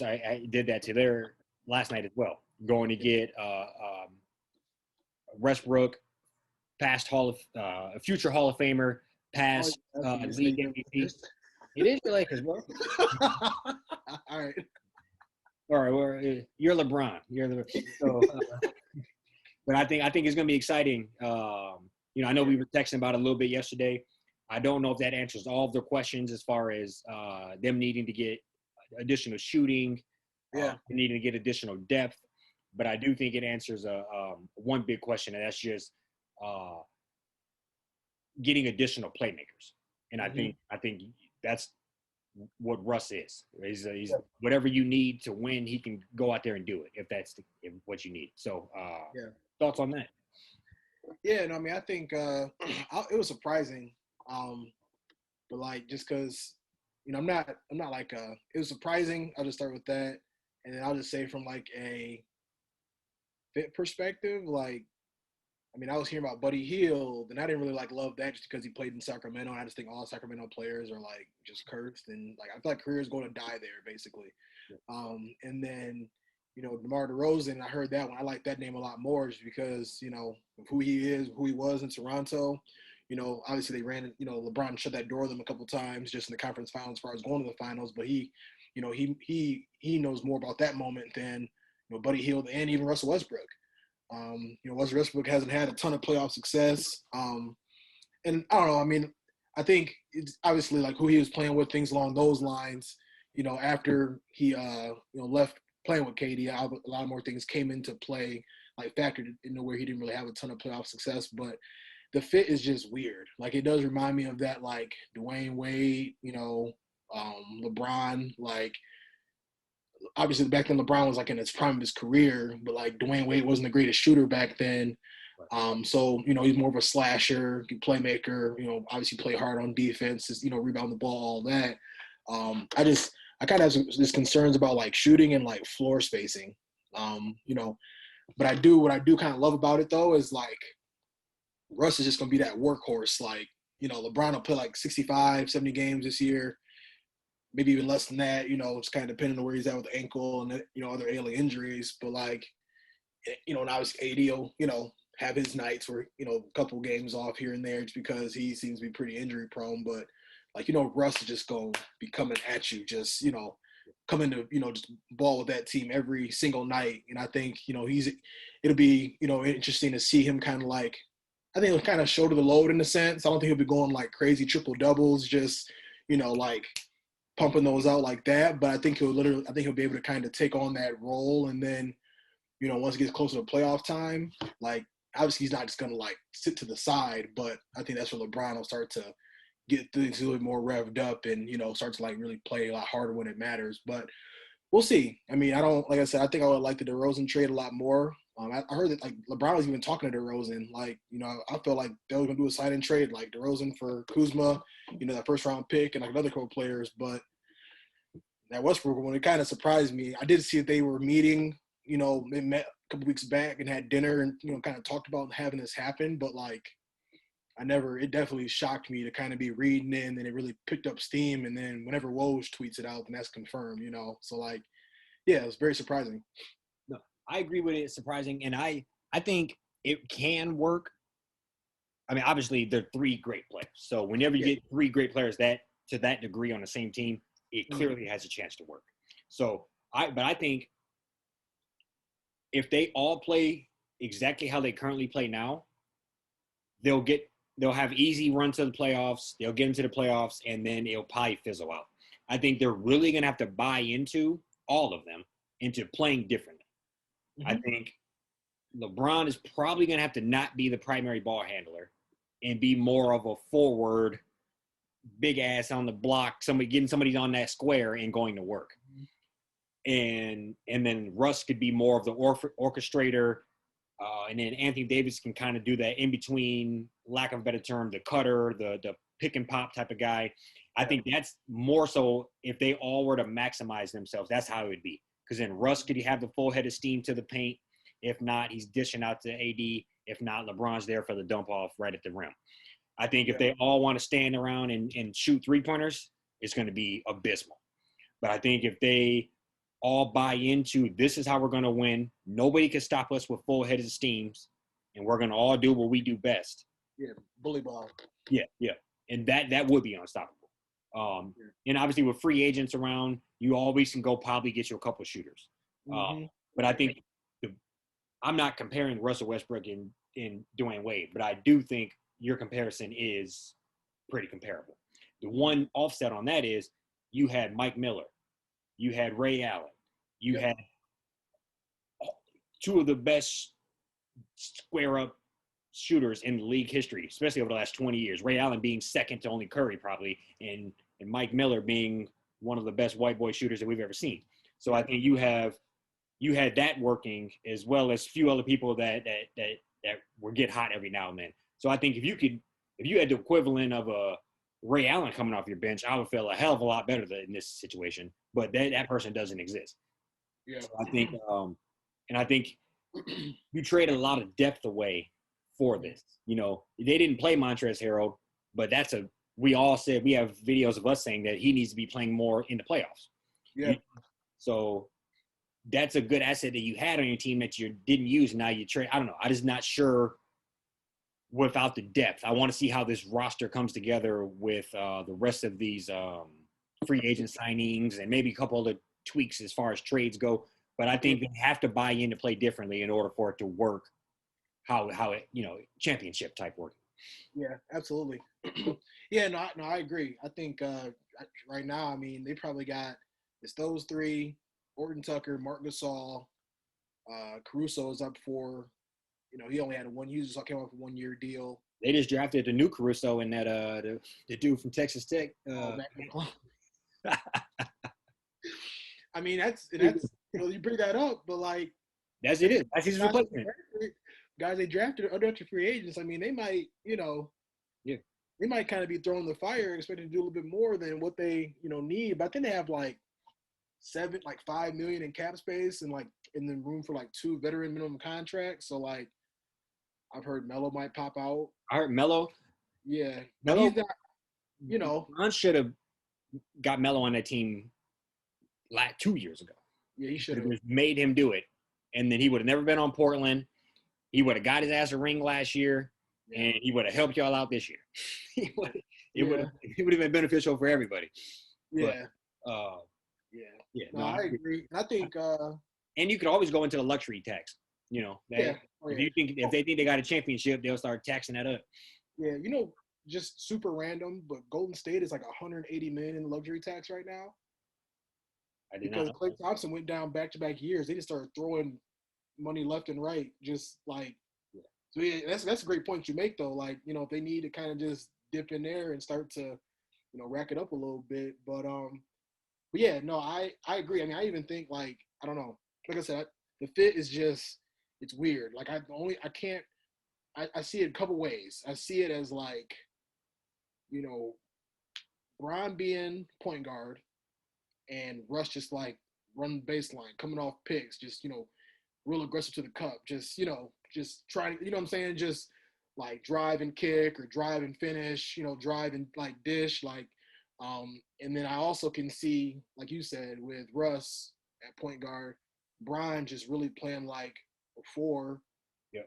I did that to their last night as well, going to get Westbrook, past future Hall of Famer, Oh, past that's what you say league you're MVP. Lakers. It is your Lakers, bro. All right. All right, well, you're LeBron. So, but I think it's going to be exciting. I know we were texting about it a little bit yesterday. I don't know if that answers all of their questions as far as them needing to get additional shooting, Yeah. needing to get additional depth. But I do think it answers one big question, and that's just getting additional playmakers. And I think that's what Russ is. He's whatever you need to win, he can go out there and do it if that's what you need. So, thoughts on that? Yeah, no, I mean, I think it was surprising, but like just because I'm not like it was surprising. I'll just start with that, and then I'll just say from like a fit perspective, like I mean, I was hearing about Buddy Hield, and I didn't really like love that just because he played in Sacramento. And I just think all Sacramento players are like just cursed, and like I feel like careers going to die there basically. And then DeMar DeRozan, I heard that one. I like that name a lot more just because of who he is, who he was in Toronto. Obviously they ran. LeBron shut that door to them a couple times just in the conference finals as far as going to the finals. But he knows more about that moment than Buddy Hield and even Russell Westbrook. Russell Westbrook hasn't had a ton of playoff success. And I don't know. I mean, I think it's obviously like who he was playing with, things along those lines. After he left playing with KD, a lot more things came into play, like factored into where he didn't really have a ton of playoff success. But the fit is just weird. Like it does remind me of that, like Dwayne Wade, LeBron, like. Obviously, back then LeBron was like in his prime of his career, but like Dwayne Wade wasn't the greatest shooter back then. So he's more of a slasher, playmaker. Obviously play hard on defense, just, rebound the ball, all that. I kind of have some concerns about like shooting and like floor spacing. But what I do kind of love about it though is like Russ is just gonna be that workhorse. Like LeBron will play like 65, 70 games this year. Maybe even less than that, it's kind of depending on where he's at with the ankle and, other ailing injuries. But like, and obviously AD will, have his nights where, a couple games off here and there just because he seems to be pretty injury prone. But like, Russ is just going to be coming at you, just, coming to, just ball with that team every single night. And I think, it'll be, interesting to see him kind of like, I think he'll kind of shoulder the load in a sense. I don't think he'll be going like crazy triple doubles, just, like, pumping those out like that, but I think he'll be able to kind of take on that role, and then once it gets closer to playoff time, like obviously he's not just gonna like sit to the side, but I think that's where LeBron will start to get things a little more revved up and start to like really play a lot harder when it matters. But we'll see. I mean, like I said, I think I would like the DeRozan trade a lot more. I heard that like LeBron was even talking to DeRozan. Like I felt like they were gonna do a sign and trade like DeRozan for Kuzma, that first round pick and like another couple players, but that Westbrook one, it kind of surprised me. I did see that they were meeting, they met a couple weeks back and had dinner and, kind of talked about having this happen. But like, it definitely shocked me to kind of be reading it and then it really picked up steam. And then whenever Woj tweets it out, then that's confirmed, So like, yeah, it was very surprising. No, I agree with it. It's surprising. And I think it can work. I mean, obviously they're three great players. So whenever you get three great players to that degree on the same team, it clearly has a chance to work. So I think if they all play exactly how they currently play now, they'll have easy runs to the playoffs. They'll get into the playoffs, and then it'll probably fizzle out. I think they're really going to have to buy into all of them into playing differently. I think LeBron is probably going to have to not be the primary ball handler and be more of a forward, big ass on the block, getting somebody on that square and going to work. And then Russ could be more of the orchestrator, and then Anthony Davis can kind of do that in between, lack of a better term, the cutter, the pick and pop type of guy. I think that's more so if they all were to maximize themselves, that's how it would be. Because then Russ could have the full head of steam to the paint. If not, he's dishing out to AD. If not, LeBron's there for the dump off right at the rim. I think if they all want to stand around and shoot three-pointers, it's going to be abysmal. But I think if they all buy into this is how we're going to win. Nobody can stop us with full heads of steams, and we're going to all do what we do best. Yeah, bully ball. Yeah, yeah, and that would be unstoppable. And obviously with free agents around, you always can go probably get you a couple of shooters. But I think I'm not comparing Russell Westbrook and Dwayne Wade, but I do think your comparison is pretty comparable. The one offset on that is you had Mike Miller, you had Ray Allen, you had two of the best square up shooters in league history, especially over the last 20 years. Ray Allen being second to only Curry probably, and Mike Miller being one of the best white boy shooters that we've ever seen. So I think you had that working as well as a few other people that will get hot every now and then. So I think if you had the equivalent of a Ray Allen coming off your bench, I would feel a hell of a lot better in this situation. But that person doesn't exist. Yeah. So I think you traded a lot of depth away for this. You know, they didn't play Montrezl Harrell, but we all said, we have videos of us saying that he needs to be playing more in the playoffs. Yeah. So that's a good asset that you had on your team that you didn't use. And now you trade. I don't know. I'm just not sure without the depth. I want to see how this roster comes together with the rest of these free agent signings and maybe a couple of tweaks as far as trades go. But I think they have to buy in to play differently in order for it to work how it, championship type work. Yeah, absolutely. Yeah, no, I agree. I think right now, I mean, they probably got it's those three: Orton Tucker, Mark Gasol, Caruso is up for. He only had he just came off a 1-year deal. They just drafted the new Caruso and that the dude from Texas Tech. I mean, that's you bring that up, but like that's it. That's his replacement. Guys they drafted undrafted free agents. I mean, they might, they might kind of be throwing the fire, expecting to do a little bit more than what they, need. But I think they have like $5 million in cap space and in the room for 2 veteran minimum contracts. So I've heard Melo might pop out. I heard Melo. Yeah, Melo. He's not, LeBron should have got Melo on that team 2 years ago. Yeah, he should have made him do it, and then he would have never been on Portland. He would have got his ass a ring last year, and he would have helped y'all out this year. It would have been beneficial for everybody. Yeah. But, No, I agree. And I think and you could always go into the luxury tax. If they think they got a championship, they'll start taxing that up. Yeah, just super random, but Golden State is $180 million in luxury tax right now. Because Klay Thompson went down back-to-back years. They just started throwing money left and right, just So yeah, that's a great point you make though. If they need to kind of just dip in there and start to, rack it up a little bit. But yeah, no, I agree. I mean, I even think I don't know. Like I said, the fit is just it's weird. I see it a couple ways. I see it as Bron being point guard and Russ just run baseline, coming off picks, just real aggressive to the cup, just trying, what I'm saying, just drive and kick or drive and finish, drive and dish, and then I also can see, like you said, with Russ at point guard, Brian just really playing a 4. Yeah.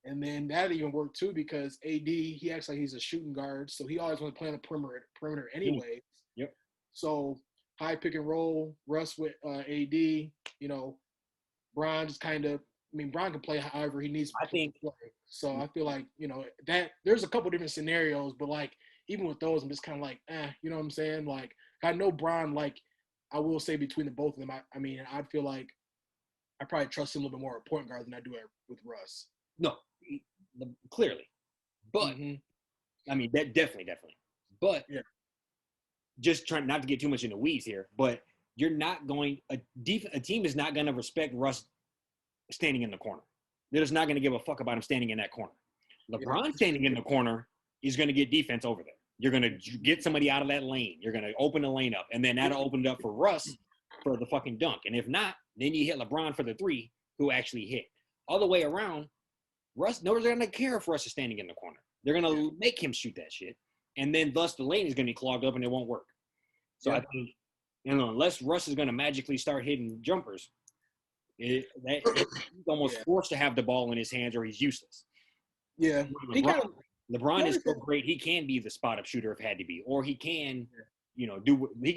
And then that even worked too because AD, he acts like he's a shooting guard, so he always wants to play on the perimeter anyway. Yep. So high pick and roll, Russ with AD, Brian just kind of, Brian can play however he needs to play. So I feel that there's a couple different scenarios, but even with those, I'm just kind of you know what I'm saying? I know Brian, I will say between the both of them, I feel I probably trust him a little bit more at point guard than I do with Russ. No, clearly. But, that definitely. But just trying not to get too much in the weeds here, but you're not going – a team is not going to respect Russ standing in the corner. They're just not going to give a fuck about him standing in that corner. LeBron standing in the corner is going to get defense over there. You're going to get somebody out of that lane. You're going to open the lane up, and then that'll open it up for Russ for the fucking dunk. And if not, then you hit LeBron for the 3 who actually hit. All the way around, Russ, nobody's going to care if Russ is standing in the corner. They're going to make him shoot that shit, and then thus the lane is going to be clogged up and it won't work. So I think And unless Russ is going to magically start hitting jumpers, he's almost Yeah. forced to have the ball in his hands or he's useless. Yeah. LeBron is so great. He can be the spot up shooter if had to be, or he can, he can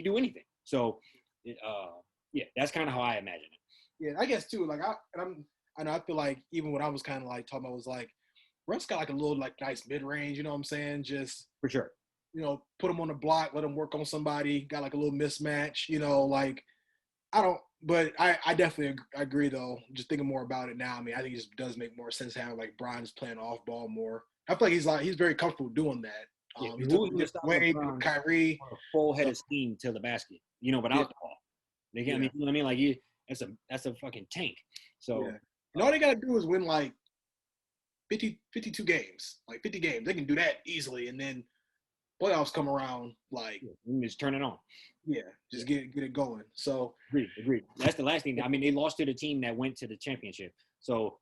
do anything. So, yeah, that's kind of how I imagine it. Yeah, I guess too. Like I know I feel like even what I was kind of like talking about was like Russ got like a little like nice mid range. You know what I'm saying? Just For sure. Put him on the block, let him work on somebody. Got like a little mismatch. Like I don't. But I definitely agree though. Just thinking more about it now. I mean, I think it just does make more sense having like Brian's playing off ball more. I feel like he's very comfortable doing that. Yeah, He took it away with Kyrie. On a full head of steam to the basket, without the ball. I mean, you know what I mean? Like that's a fucking tank. So all they gotta do is win like 52 games, like 50 games. They can do that easily, and then playoffs come around, like just turn it on. Yeah, just get it going. So agreed. That's the last thing. I mean, they lost to the team that went to the championship. So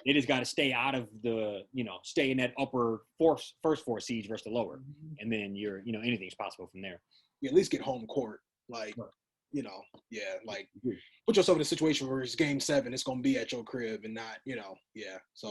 they just got to stay out of the, stay in that upper first four seeds versus the lower, and then anything's possible from there. Yeah, at least get home court, like like put yourself in a situation where it's game 7, it's gonna be at your crib and not, So